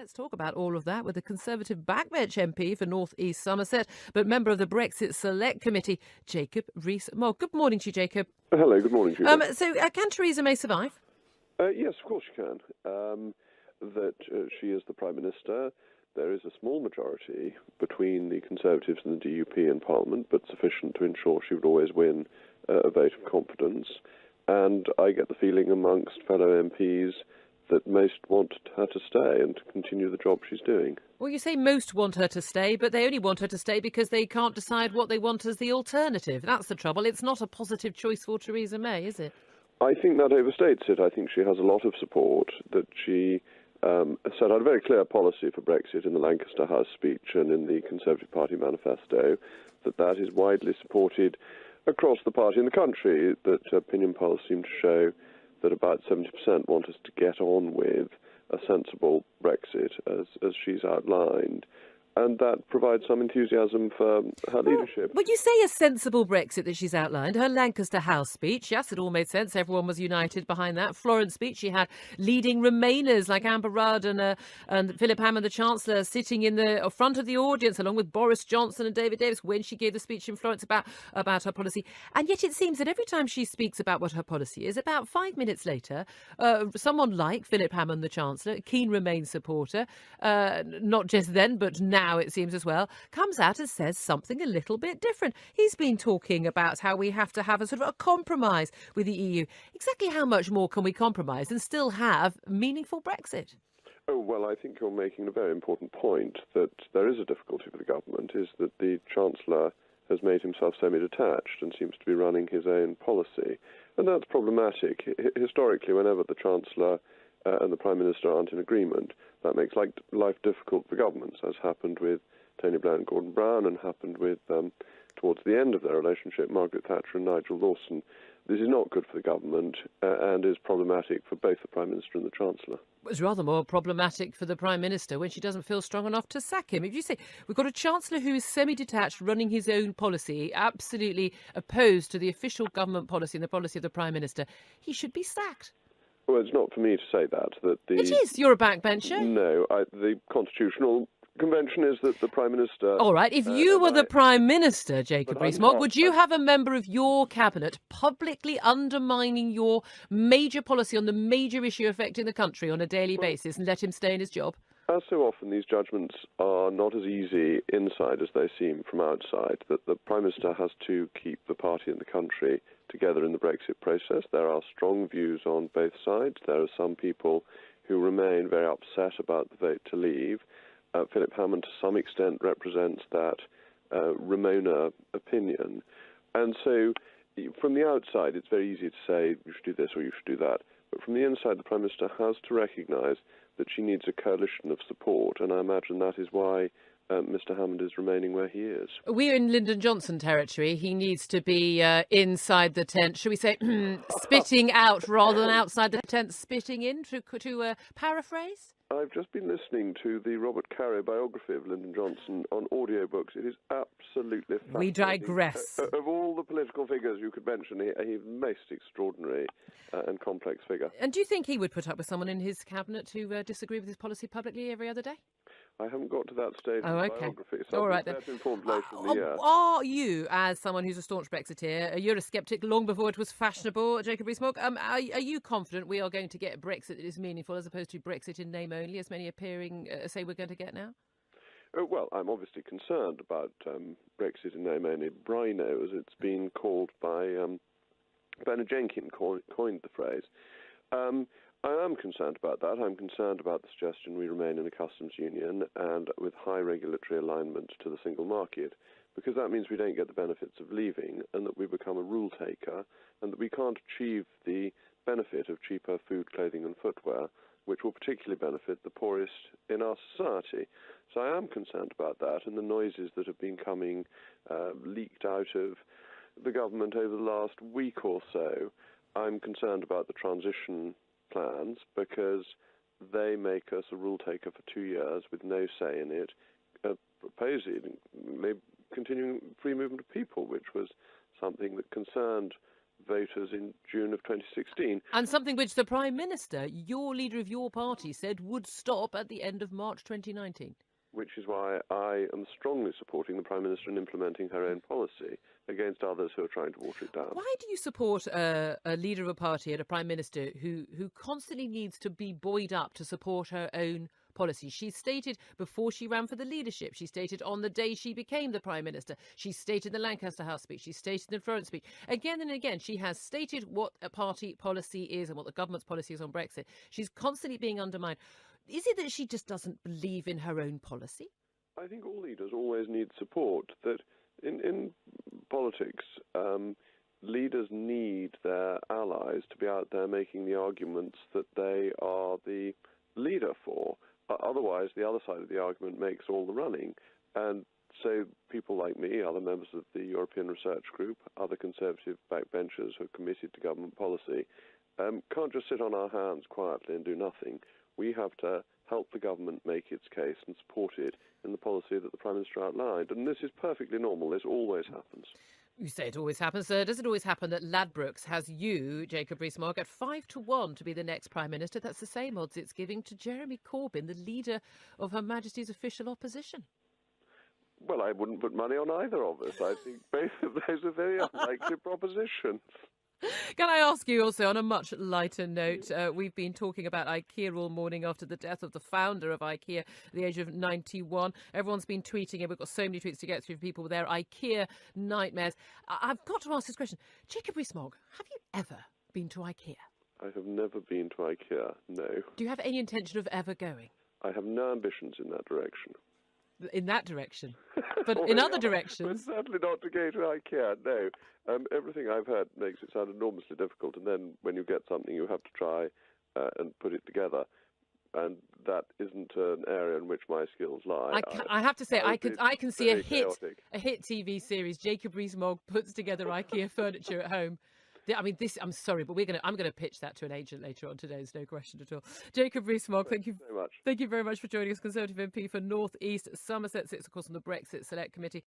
Let's talk about all of that with the Conservative backbench MP for North East Somerset, but member of the Brexit Select Committee, Jacob Rees Mogg. Good morning to you, Jacob. Hello, good morning, Julia. Can Theresa May survive? Yes, of course she can. She is the Prime Minister. There is a small majority between the Conservatives and the DUP in Parliament, but sufficient to ensure she would always win a vote of confidence. And I get the feeling amongst fellow MPs that most want her to stay and to continue the job she's doing. Well, you say most want her to stay, but they only want her to stay because they can't decide what they want as the alternative. That's the trouble. It's not a positive choice for Theresa May, is it? I think that overstates it. I think she has a lot of support, that she set out a very clear policy for Brexit in the Lancaster House speech and in the Conservative Party manifesto, that is widely supported across the party in the country, that opinion polls seem to show that about 70% want us to get on with a sensible Brexit, as she's outlined. And that provides some enthusiasm for her leadership. Well, you say a sensible Brexit that she's outlined. Her Lancaster House speech, yes, it all made sense. Everyone was united behind that. Florence speech, she had leading Remainers like Amber Rudd and Philip Hammond, the Chancellor, sitting in the front of the audience along with Boris Johnson and David Davis when she gave the speech in Florence about her policy. And yet it seems that every time she speaks about what her policy is, about 5 minutes later, someone like Philip Hammond, the Chancellor, a keen Remain supporter, not just then but now, it seems as well, comes out and says something a little bit different. He's been talking about how we have to have a sort of a compromise with the EU. Exactly how much more can we compromise and still have meaningful Brexit? Oh, well, I think you're making a very important point, that there is a difficulty for the government, is that the Chancellor has made himself semi-detached and seems to be running his own policy. And that's problematic. Historically, whenever the Chancellor and the Prime Minister aren't in agreement, that makes life difficult for governments, as happened with Tony Blair and Gordon Brown and happened with, towards the end of their relationship, Margaret Thatcher and Nigel Lawson. This is not good for the government and is problematic for both the Prime Minister and the Chancellor. It's rather more problematic for the Prime Minister when she doesn't feel strong enough to sack him. If you say we've got a Chancellor who is semi-detached, running his own policy, absolutely opposed to the official government policy and the policy of the Prime Minister, he should be sacked. Well, it's not for me to say that. It is. You're a backbencher. No, the Constitutional Convention is that the Prime Minister... All right, if you were the Prime Minister, Jacob Rees Mogg, would you have a member of your cabinet publicly undermining your major policy on the major issue affecting the country on a daily basis and let him stay in his job? As so often, these judgments are not as easy inside as they seem from outside, that the Prime Minister has to keep the party and the country together in the Brexit process. There are strong views on both sides. There are some people who remain very upset about the vote to leave. Philip Hammond, to some extent, represents that Remainer opinion. And so, from the outside, it's very easy to say, you should do this or you should do that. But from the inside, the Prime Minister has to recognise that she needs a coalition of support, and I imagine that is why Mr Hammond is remaining where he is. We're in Lyndon Johnson territory. He needs to be inside the tent, shall we say, spitting out rather than outside the tent, spitting in, to paraphrase? I've just been listening to the Robert Caro biography of Lyndon Johnson on audiobooks. It is absolutely fascinating. We digress. Of all the political figures you could mention, he's most extraordinary and complex figure. And do you think he would put up with someone in his cabinet who disagree with his policy publicly every other day? I haven't got to that stage of the biography, so all right, then. Informed later in the year. Are you, as someone who's a staunch Brexiteer, a Eurosceptic long before it was fashionable, Jacob Rees Mogg, are you confident we are going to get a Brexit that is meaningful as opposed to Brexit in name only, as many appearing say we're going to get now? Well, I'm obviously concerned about Brexit in name only. Brino, as it's been called by Bernard Jenkins, coined the phrase. I am concerned about that. I'm concerned about the suggestion we remain in a customs union and with high regulatory alignment to the single market, because that means we don't get the benefits of leaving and that we become a rule taker and that we can't achieve the benefit of cheaper food, clothing and footwear, which will particularly benefit the poorest in our society. So I am concerned about that and the noises that have been coming leaked out of the government over the last week or so. I'm concerned about the transition plans because they make us a rule taker for 2 years with no say in it, proposing maybe continuing free movement of people, which was something that concerned voters in June of 2016. And something which the Prime Minister, your leader of your party, said would stop at the end of March 2019. Which is why I am strongly supporting the Prime Minister in implementing her own policy against others who are trying to water it down. Why do you support a leader of a party and a Prime Minister who constantly needs to be buoyed up to support her own policy? She stated before she ran for the leadership, she stated on the day she became the Prime Minister, she stated in the Lancaster House speech, she stated in the Florence speech. Again and again, she has stated what a party policy is and what the government's policy is on Brexit. She's constantly being undermined. Is it that she just doesn't believe in her own policy? I think all leaders always need support. That in politics, leaders need their allies to be out there making the arguments that they are the leader for. Otherwise, the other side of the argument makes all the running. And so people like me, other members of the European Research Group, other conservative backbenchers who are committed to government policy, can't just sit on our hands quietly and do nothing. We have to help the government make its case and support it in the policy that the Prime Minister outlined. And this is perfectly normal. This always happens. You say it always happens. Does it always happen that Ladbrokes has you, Jacob Rees-Mogg, at 5-1 to be the next Prime Minister? That's the same odds it's giving to Jeremy Corbyn, the leader of Her Majesty's official opposition. Well, I wouldn't put money on either of us. I think both of those are very unlikely propositions. Can I ask you also, on a much lighter note, we've been talking about IKEA all morning after the death of the founder of IKEA at the age of 91. Everyone's been tweeting, and we've got so many tweets to get through from people with their IKEA nightmares. I've got to ask this question. Jacob Rees-Mogg, have you ever been to IKEA? I have never been to IKEA, no. Do you have any intention of ever going? I have no ambitions in that direction. In that direction? But in other directions? But certainly not to go to IKEA, no. Everything I've heard makes it sound enormously difficult, and then when you get something you have to try and put it together, and that isn't an area in which my skills lie. I have to say, I can see a hit TV series. Jacob Rees-Mogg puts together IKEA furniture at home. I mean, I'm sorry, but I'm going to pitch that to an agent later on today. There's no question at all. Jacob Rees-Mogg, thank you very much. Thank you very much for joining us, Conservative MP for North East Somerset. Sits, of course, on the Brexit Select Committee.